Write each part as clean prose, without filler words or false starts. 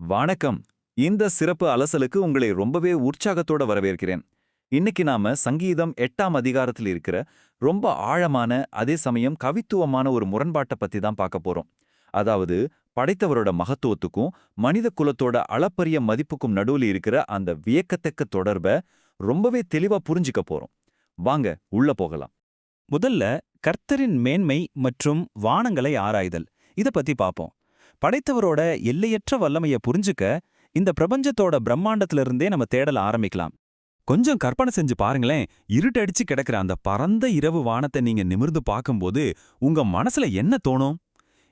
வணக்கம். இந்த சிறப்பு அலசலுக்கு உங்களை ரொம்பவே உற்சாகத்தோட வரவேற்கிறேன். இன்னைக்கு நாம சங்கீதம் 8ஆம் அதிகாரத்தில் இருக்கிற ரொம்ப ஆழமான அதே சமயம் கவித்துவமான ஒரு முரண்பாட்டை பத்தி தான் பார்க்க போறோம். அதாவது படைத்தவரோட மகத்துவத்துக்கும் மனித குலத்தோட அளப்பரிய மதிப்புக்கும் நடுவுல இருக்கிற அந்த வியக்கத்தக்க தொடர்பை ரொம்பவே தெளிவா புரிஞ்சுக்க போறோம். வாங்க உள்ள போகலாம். முதல்ல கர்த்தரின் மேன்மை மற்றும் வானங்களை ஆராய்தல் இத பத்தி பாப்போம். படைத்தவரோட எல்லையற்ற வல்லமைய புரிஞ்சுக்க இந்த பிரபஞ்சத்தோட பிரம்மாண்டத்திலிருந்தே நம்ம தேடல ஆரம்பிக்கலாம். கொஞ்சம் கற்பனை செஞ்சு பாருங்களேன். இருட்டடிச்சு கிடக்கிற அந்த பரந்த இரவு வானத்தை நீங்க நிமிர்ந்து பார்க்கும்போது உங்க மனசுல என்ன தோணும்?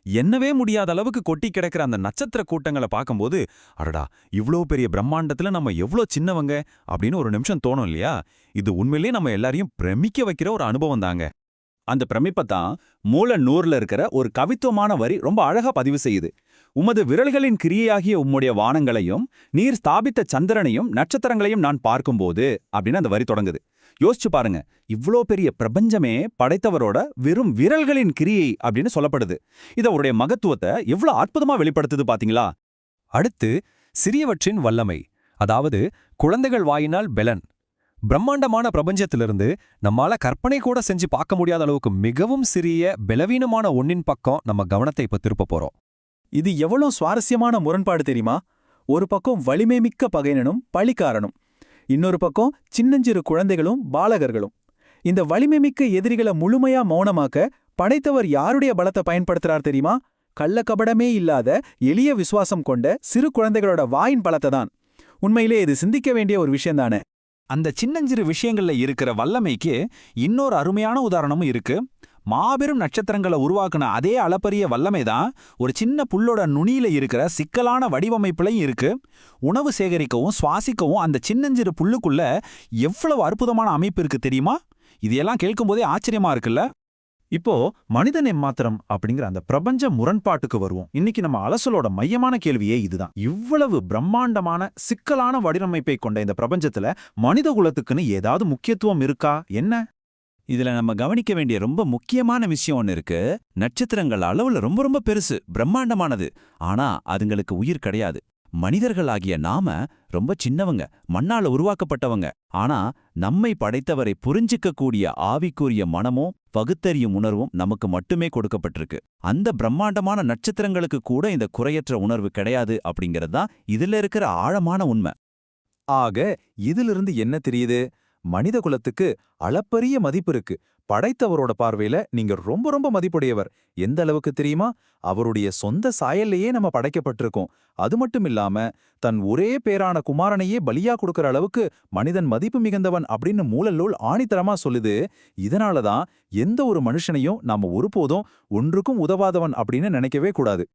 என்னவே முடியாத அளவுக்கு கொட்டி கிடக்கிற அந்த நட்சத்திர கூட்டங்களை பார்க்கும்போது, அடடா, இவ்ளோ பெரிய பிரம்மாண்டத்துல நம்ம எவ்ளோ சின்னவங்க அப்படின்னு ஒரு நிமிஷம் தோணும் இல்லையா? இது உண்மையிலேயே நம்ம எல்லாரையும் பிரமிக்க வைக்கிற ஒரு அனுபவம் தாங்க. அந்த பிரமிப்பத்தான் மூல நூறுல இருக்கிற ஒரு கவித்துவமான வரி ரொம்ப அழகா பதிவு செய்யுது. உமது விரல்களின் கிரியையாகிய உம்முடைய வானங்களையும் நீர் ஸ்தாபித்த சந்திரனையும் நட்சத்திரங்களையும் நான் பார்க்கும்போது அப்படின்னு அந்த வரி தொடங்குது. யோசிச்சு பாருங்க, இவ்ளோ பெரிய பிரபஞ்சமே படைத்தவரோட வெறும் விரல்களின் கிரியை அப்படின்னு சொல்லப்படுது. இது அவருடைய மகத்துவத்தை எவ்வளவு அற்புதமா வெளிப்படுத்துது பாத்தீங்களா? அடுத்து சிறியவற்றின் வல்லமை, அதாவது குழந்தைகள் வாயினால் பெலன். பிரம்மாண்டமான பிரபஞ்சத்திலிருந்து நம்மால கற்பனை கூட செஞ்சு பார்க்க முடியாத அளவுக்கு மிகவும் சிறிய பலவீனமான ஒன்னின் பக்கம் நம்ம கவனத்தை இப்ப திருப்ப போறோம். இது எவ்வளவு சுவாரஸ்யமான முரண்பாடு தெரியுமா? ஒரு பக்கம் வலிமை மிக்க பகைஞனும் பழிக்காரனும், இன்னொரு பக்கம் சின்னஞ்சிறு குழந்தைகளும் பாலகர்களும். இந்த வலிமை மிக்க எதிரிகளை முழுமையா மௌனமாக்க படைத்தவர் யாருடைய பலத்தை பயன்படுத்துறார் தெரியுமா? கள்ளக்கபடமே இல்லாத எளிய விசுவாசம் கொண்ட சிறு குழந்தைகளோட வாயின் பலத்தை தான். உண்மையிலே இது சிந்திக்க வேண்டிய ஒரு விஷயம்தானே. அந்த சின்னஞ்சிறு விஷயங்கள்ல இருக்கிற வல்லமைக்கு இன்னொரு அருமையான உதாரணமும் இருக்கு. மாபெரும் நட்சத்திரங்களை உருவாக்குன அதே அளப்பரிய வல்லமை தான் ஒரு சின்ன புல்லோட நுனியில இருக்கிற சிக்கலான வடிவமைப்புலையும் இருக்கு. உணவு சேகரிக்கவும் சுவாசிக்கவும் அந்த சின்னஞ்சிறு புல்லுக்குள்ள எவ்வளவு அற்புதமான அமைப்பு இருக்கு தெரியுமா? இதையெல்லாம் கேட்கும்போதே ஆச்சரியமா இருக்குல்ல? இப்போ மனிதன் எம்மாத்திரம் அப்படிங்கிற அந்த பிரபஞ்ச முரண்பாட்டுக்கு வருவோம். இன்னைக்கு நம்ம அலசலோட மையமான கேள்வியே இதுதான். இவ்வளவு பிரம்மாண்டமான சிக்கலான வடிவமைப்பை கொண்ட இந்த பிரபஞ்சத்துல மனித குலத்துக்குன்னு ஏதாவது முக்கியத்துவம் இருக்கா என்ன? இதுல நம்ம கவனிக்க வேண்டிய ரொம்ப முக்கியமான விஷயம் ஒன்று இருக்கு. நட்சத்திரங்கள் அளவுல ரொம்ப ரொம்ப பெருசு, பிரம்மாண்டமானது. ஆனா அதுங்களுக்கு உயிர் கிடையாது. மனிதர்களாகிய நாம ரொம்ப சின்னவங்க, மண்ணால உருவாக்கப்பட்டவங்க. ஆனா நம்மை படைத்தவரை புரிஞ்சிக்க கூடிய ஆவிக்குரிய மனமும் பகுத்தறியும் உணர்வும் நமக்கு மட்டுமே கொடுக்கப்பட்டிருக்கு. அந்த பிரம்மாண்டமான நட்சத்திரங்களுக்கு கூட இந்த குறையற்ற உணர்வு கிடையாது அப்படிங்கறதுதான் இதுல இருக்கிற ஆழமான உண்மை. ஆக இதிலிருந்து என்ன தெரியுது? மனித குலத்துக்கு அளப்பரிய மதிப்பு இருக்கு. படைத்தவரோட பார்வையில நீங்க ரொம்ப ரொம்ப மதிப்புடையவர். எந்த அளவுக்கு தெரியுமா? அவருடைய சொந்த சாயல்லையே நம்ம படைக்கப்பட்டிருக்கோம். அது மட்டும் இல்லாம தன் ஒரே பேரான குமாரனையே பலியா கொடுக்கற அளவுக்கு மனிதன் மதிப்பு மிகுந்தவன் அப்படின்னு மூலநூல் ஆணித்தரமா சொல்லுது. இதனாலதான் எந்த ஒரு மனுஷனையும் நாம ஒருபோதும் ஒன்றுக்கும் உதவாதவன் அப்படின்னு நினைக்கவே கூடாது.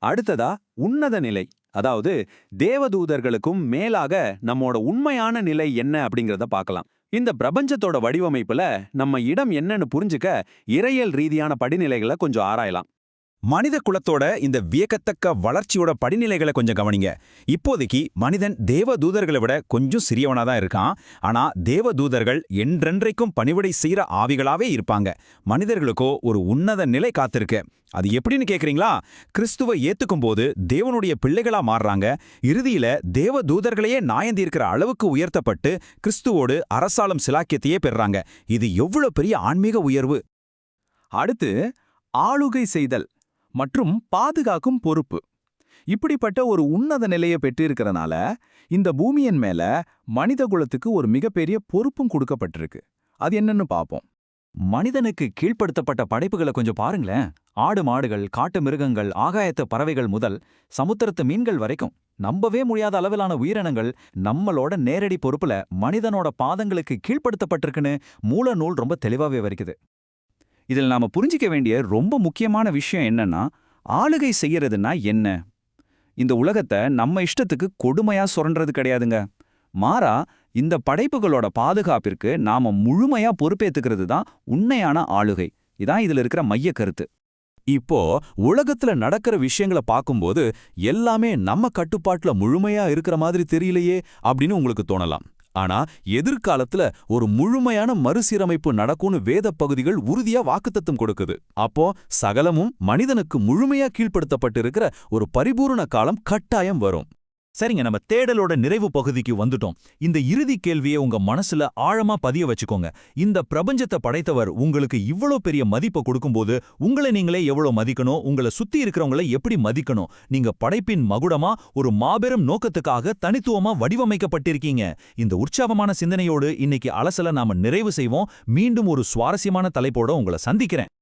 அடுத்ததா உன்னத நிலை, அதாவது தேவதூதர்களுக்கும் மேலாக நம்மோட உண்மையான நிலை என்ன அப்படிங்கறத பார்க்கலாம். இந்த பிரபஞ்சத்தோட வடிவமைப்புல நம்ம இடம் என்னன்னு புரிஞ்சுக்க இறையியல் ரீதியான படிநிலைகளை கொஞ்சம் ஆராயலாம். மனித குலத்தோட இந்த வியக்கத்தக்க வளர்ச்சியோட படிநிலைகளை கொஞ்சம் கவனிங்க. இப்போதைக்கு மனிதன் தேவதூதர்களை விட கொஞ்சம் சிறியவனா தான் இருக்கான். ஆனா தேவதூதர்கள் என்றென்றைக்கும் பணிவிடை செய்யற ஆவிகளாவே இருப்பாங்க. மனிதர்களுக்கோ ஒரு உன்னத நிலை காத்திருக்கு. அது எப்படின்னு கேக்குறீங்களா? கிறிஸ்துவை ஏத்துக்கும் போது தேவனுடைய பிள்ளைகளா மாறுறாங்க. இறுதியில தேவதூதர்களையே நாயந்திருக்கிற அளவுக்கு உயர்த்தப்பட்டு கிறிஸ்துவோடு அரசாளும் சிலாக்கியத்தையே பெறாங்க. இது எவ்வளவு பெரிய ஆன்மீக உயர்வு! அடுத்து ஆளுகை செய்தல் மற்றும் பாதுகாக்கும் பொறுப்பு. இப்படிப்பட்ட ஒரு உன்னத நிலையை பெற்றிருக்கிறனால இந்த பூமியின் மேல மனித குலத்துக்கு ஒரு மிகப்பெரிய பொறுப்பும் கொடுக்கப்பட்டிருக்கு. அது என்னன்னு பாப்போம். மனிதனுக்கு கீழ்ப்படுத்தப்பட்ட படைப்புகளை கொஞ்சம் பாருங்களேன். ஆடு மாடுகள், காட்டு மிருகங்கள், ஆகாயத்து பறவைகள் முதல் சமுத்திரத்து மீன்கள் வரைக்கும் நம்பவே முடியாத அளவிலான உயிரினங்கள் நம்மளோட நேரடி பொறுப்புல மனிதனோட பாதங்களுக்கு கீழ்ப்படுத்தப்பட்டிருக்குன்னு மூல நூல் ரொம்ப தெளிவாவே வரைக்குது. இதில் நாம புரிஞ்சிக்க வேண்டிய ரொம்ப முக்கியமான விஷயம் என்னன்னா, ஆளுகை செய்யறதுன்னா என்ன? இந்த உலகத்தை நம்ம இஷ்டத்துக்கு கொடுமையா சுரண்டது கிடையாதுங்க. மாறா இந்த படைப்புகளோட பாதுகாப்பிற்கு நாம முழுமையா பொறுப்பேத்துக்கிறது தான் உண்மையான ஆளுகை. இதான் இதுல இருக்கிற மைய கருத்து. இப்போ உலகத்துல நடக்கிற விஷயங்களை பார்க்கும்போது எல்லாமே நம்ம கட்டுப்பாட்டுல முழுமையா இருக்கிற மாதிரி தெரியலையே அப்படின்னு உங்களுக்கு தோணலாம். ஆனா எதிர்காலத்துல ஒரு முழுமையான மறுசீரமைப்பு நடக்கும்னு வேத பகுதிகள் உறுதியா வாக்குத்தத்தம் கொடுக்குது. அப்போ சகலமும் மனிதனுக்கு முழுமையா கீழ்ப்படுத்தப்பட்டிருக்கிற ஒரு பரிபூரண காலம் கட்டாயம் வரும். சரிங்க, நம்ம தேடலோட நிறைவு பகுதிக்கு வந்துட்டோம். இந்த இறுதி கேள்வியை உங்க மனசுல ஆழமா பதிய வச்சுக்கோங்க. இந்த பிரபஞ்சத்தை படைத்தவர் உங்களுக்கு இவ்வளோ பெரிய மதிப்பை கொடுக்கும்போது உங்களை நீங்களே எவ்வளோ மதிக்கணும், உங்களை சுத்தி இருக்கிறவங்களை எப்படி மதிக்கணும்? நீங்க படைப்பின் மகுடமா ஒரு மாபெரும் நோக்கத்துக்காக தனித்துவமா வடிவமைக்கப்பட்டிருக்கீங்க. இந்த உற்சாகமான சிந்தனையோடு இன்னைக்கு அலசல நாம நிறைவு செய்வோம். மீண்டும் ஒரு சுவாரஸ்யமான தலைப்போட உங்களை சந்திக்கிறேன்.